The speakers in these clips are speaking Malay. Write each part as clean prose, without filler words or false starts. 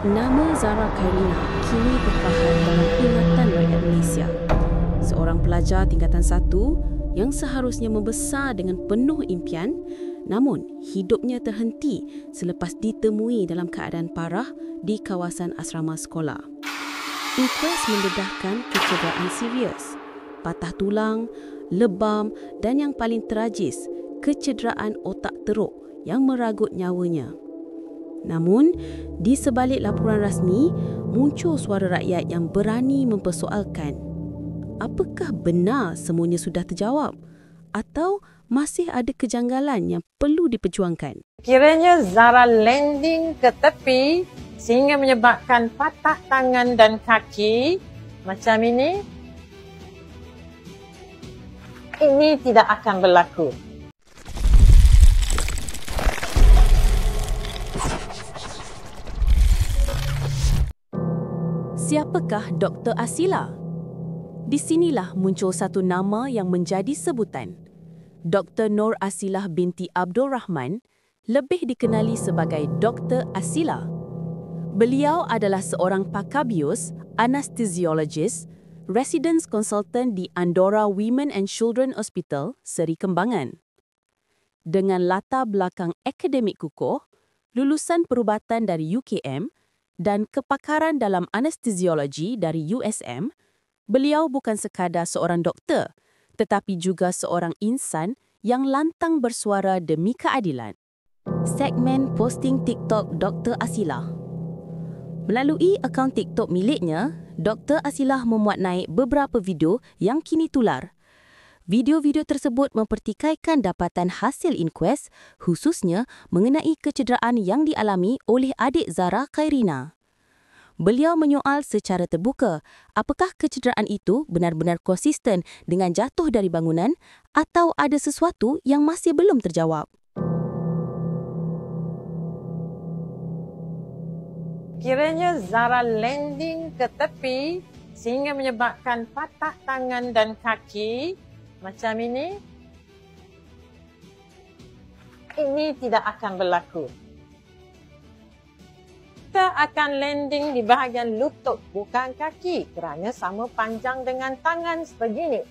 Nama Zara Khairina kini terpahat dalam ingatan rakyat Malaysia. Seorang pelajar tingkatan 1 yang seharusnya membesar dengan penuh impian, namun hidupnya terhenti selepas ditemui dalam keadaan parah di kawasan asrama sekolah. Inkuas mendedahkan kecederaan serius, patah tulang, lebam dan yang paling tragis, kecederaan otak teruk yang meragut nyawanya. Namun, di sebalik laporan rasmi, muncul suara rakyat yang berani mempersoalkan. Apakah benar semuanya sudah terjawab? Atau masih ada kejanggalan yang perlu diperjuangkan? Kiranya Zara landing ke tepi sehingga menyebabkan patah tangan dan kaki macam ini tidak akan berlaku. Siapakah Dr. Asila? Di sinilah muncul satu nama yang menjadi sebutan. Dr. Nur Asilah binti Abdul Rahman, lebih dikenali sebagai Dr. Asila. Beliau adalah seorang pakar bios, anestesiologis, residence consultant di Andorra Women and Children Hospital, Seri Kembangan. Dengan latar belakang akademik kukuh, lulusan perubatan dari UKM dan kepakaran dalam anestesiologi dari USM, beliau bukan sekadar seorang doktor, tetapi juga seorang insan yang lantang bersuara demi keadilan. Segmen posting TikTok Dr. Asilah. Melalui akaun TikTok miliknya, Dr. Asilah memuat naik beberapa video yang kini tular. Video-video tersebut mempertikaikan dapatan hasil inkuas, khususnya mengenai kecederaan yang dialami oleh adik Zara Khairina. Beliau menyoal secara terbuka, apakah kecederaan itu benar-benar konsisten dengan jatuh dari bangunan atau ada sesuatu yang masih belum terjawab. Kiranya Zara landing ke tepi sehingga menyebabkan patah tangan dan kaki macam ini tidak akan berlaku. Kita akan landing di bahagian lutut, bukan kaki, kerana sama panjang dengan tangan sebegini.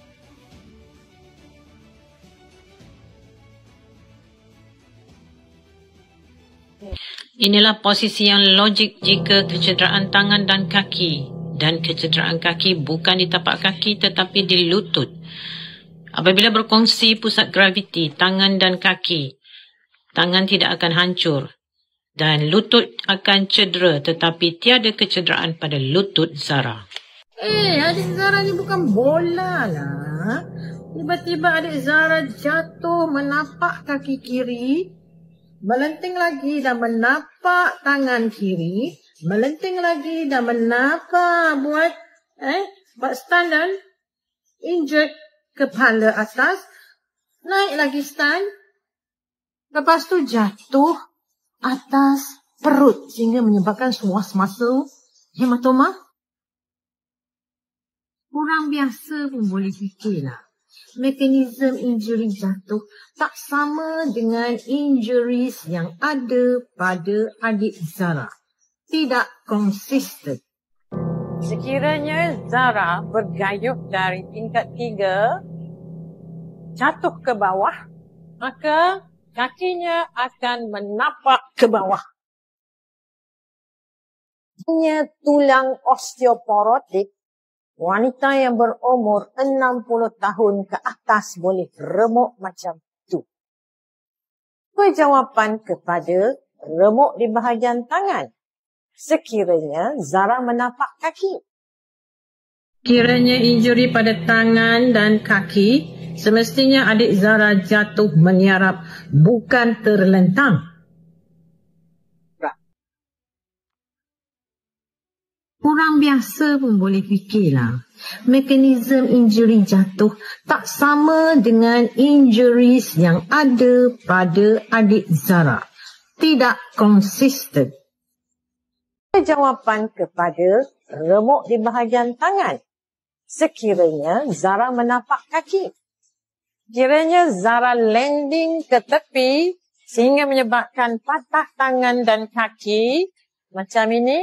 Inilah posisi yang logik jika kecederaan tangan dan kaki, dan kecederaan kaki bukan di tapak kaki tetapi di lutut. Apabila berkongsi pusat graviti tangan dan kaki, tangan tidak akan hancur dan lutut akan cedera, tetapi tiada kecederaan pada lutut Zara. Adik Zara ni bukan bola lah. Tiba-tiba adik Zara jatuh menapak kaki kiri, melenting lagi dan menapak tangan kiri, melenting lagi dan menapak buat stand dan injek kepala atas, naik lagi stand, lepas tu jatuh atas perut sehingga menyebabkan suas mata hematoma. Orang biasa pun boleh fikirlah. Mekanisme injury jatuh tak sama dengan injuries yang ada pada adik Zara. Tidak konsisten. Sekiranya Zara bergayuh dari tingkat 3 jatuh ke bawah, maka kakinya akan menapak ke bawah. Punya tulang osteoporotik, wanita yang berumur 60 tahun ke atas boleh remuk macam itu. Jawapan kepada remuk di bahagian tangan sekiranya Zara menapak kaki. Kiranya injuri pada tangan dan kaki, semestinya adik Zara jatuh meniarap, bukan terlentang. Orang biasa pun boleh fikirlah. Mekanisme injury jatuh tak sama dengan injuries yang ada pada adik Zara. Tidak konsisten. Jawapan kepada remuk di bahagian tangan sekiranya Zara menapak kaki. Kiranya Zara landing ke tepi sehingga menyebabkan patah tangan dan kaki macam ini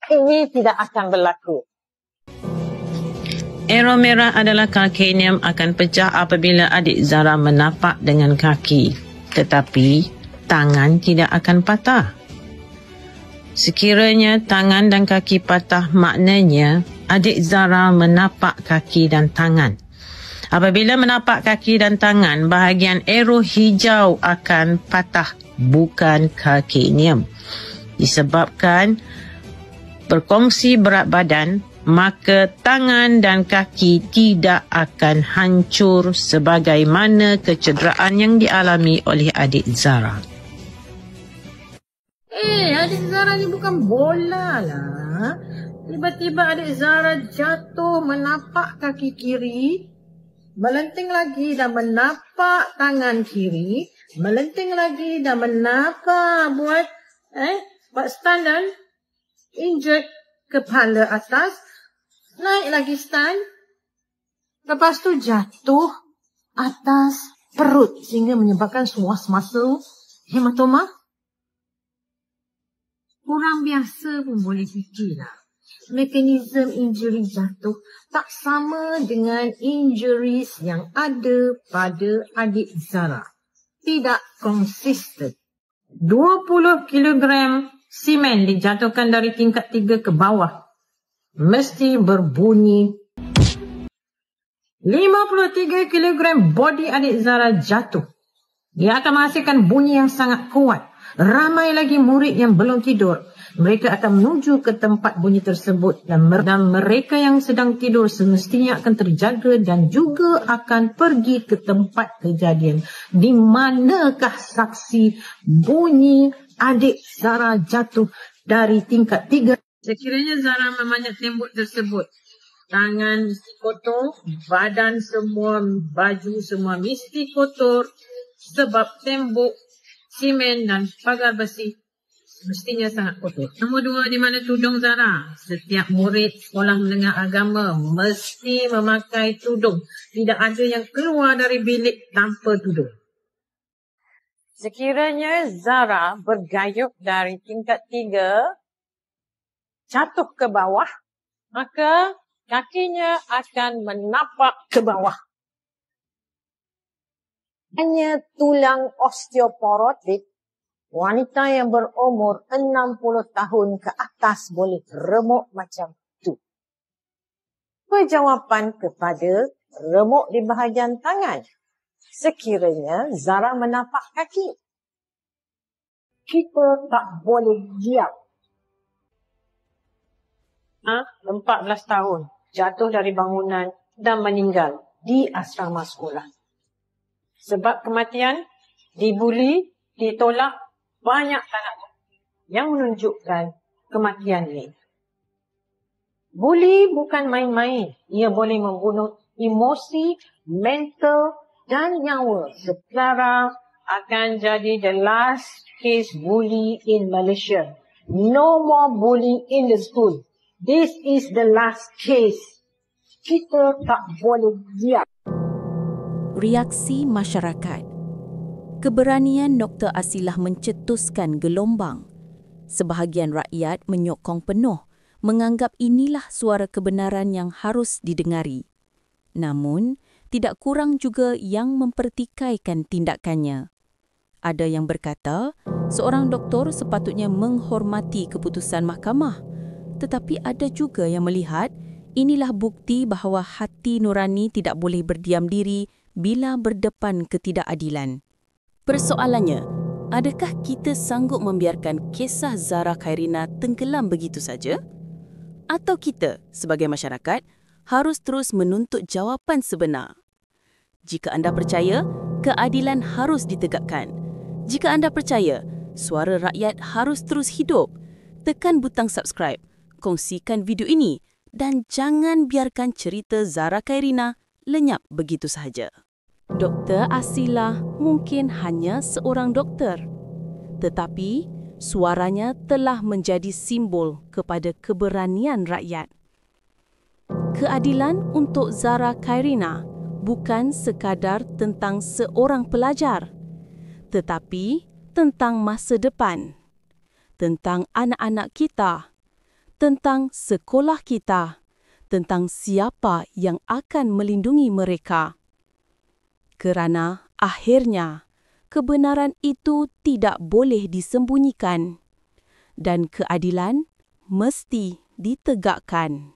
Ini tidak akan berlaku. Arrow merah adalah kalkinium akan pecah apabila adik Zara menapak dengan kaki. Tetapi, tangan tidak akan patah. Sekiranya tangan dan kaki patah, maknanya adik Zara menapak kaki dan tangan. Apabila menapak kaki dan tangan, bahagian arrow hijau akan patah, bukan kalkinium. Disebabkan berkongsi berat badan, maka tangan dan kaki tidak akan hancur sebagaimana kecederaan yang dialami oleh adik Zara. Adik Zara ni bukan bola lah. Tiba-tiba adik Zara jatuh menapak kaki kiri, melenting lagi dan menapak tangan kiri, melenting lagi dan menapak buat stand dan injek kepala atas, naik lagi stand, lepas tu jatuh atas perut sehingga menyebabkan suas muscle hematoma. Kurang biasa pun boleh fikirlah. Mekanisme injury jatuh tak sama dengan injuries yang ada pada adik Zara. Tidak konsisten. 20 kilogram simen dijatuhkan dari tingkat 3 ke bawah. Mesti berbunyi. 53 kilogram body adik Zara jatuh. Dia akan menghasilkan bunyi yang sangat kuat. Ramai lagi murid yang belum tidur. Mereka akan menuju ke tempat bunyi tersebut dan mereka yang sedang tidur semestinya akan terjaga dan juga akan pergi ke tempat kejadian. Di manakah saksi bunyi adik Zara jatuh dari tingkat 3? Sekiranya Zara memanjat tembok tersebut, tangan mesti kotor, badan semua, baju semua mesti kotor sebab tembok, simen dan pagar besi mestinya sangat kotor. Nombor 2, di mana tudung Zara? Setiap murid sekolah menengah agama mesti memakai tudung. Tidak ada yang keluar dari bilik tanpa tudung. Sekiranya Zara bergayuh dari tingkat 3, jatuh ke bawah, maka kakinya akan menapak ke bawah. Hanya tulang osteoporotik, wanita yang berumur 60 tahun ke atas boleh remuk macam tu. Perjawapan kepada remuk di bahagian tangan. Sekiranya Zara menapak kaki, kita tak boleh diam. 14 tahun, jatuh dari bangunan dan meninggal di asrama sekolah. Sebab kematian, dibuli, ditolak, banyak sangat yang menunjukkan kematian ini. Buli bukan main-main. Ia boleh membunuh emosi, mental dan nyawa. Sekarang akan jadi the last case bully in Malaysia. No more bully in the school. This is the last case. Kita tak boleh diam. Reaksi masyarakat. Keberanian Dr. Asilah mencetuskan gelombang. Sebahagian rakyat menyokong penuh, menganggap inilah suara kebenaran yang harus didengari. Namun, tidak kurang juga yang mempertikaikan tindakannya. Ada yang berkata, seorang doktor sepatutnya menghormati keputusan mahkamah. Tetapi ada juga yang melihat, inilah bukti bahawa hati nurani tidak boleh berdiam diri bila berdepan ketidakadilan. Persoalannya, adakah kita sanggup membiarkan kisah Zara Khairina tenggelam begitu saja? Atau kita, sebagai masyarakat, harus terus menuntut jawapan sebenar? Jika anda percaya, keadilan harus ditegakkan. Jika anda percaya, suara rakyat harus terus hidup, tekan butang subscribe, kongsikan video ini dan jangan biarkan cerita Zara Khairina lenyap begitu sahaja. Dr. Asilah mungkin hanya seorang doktor, tetapi suaranya telah menjadi simbol kepada keberanian rakyat. Keadilan untuk Zara Khairina bukan sekadar tentang seorang pelajar, tetapi tentang masa depan, tentang anak-anak kita, tentang sekolah kita, tentang siapa yang akan melindungi mereka. Kerana akhirnya, kebenaran itu tidak boleh disembunyikan dan keadilan mesti ditegakkan.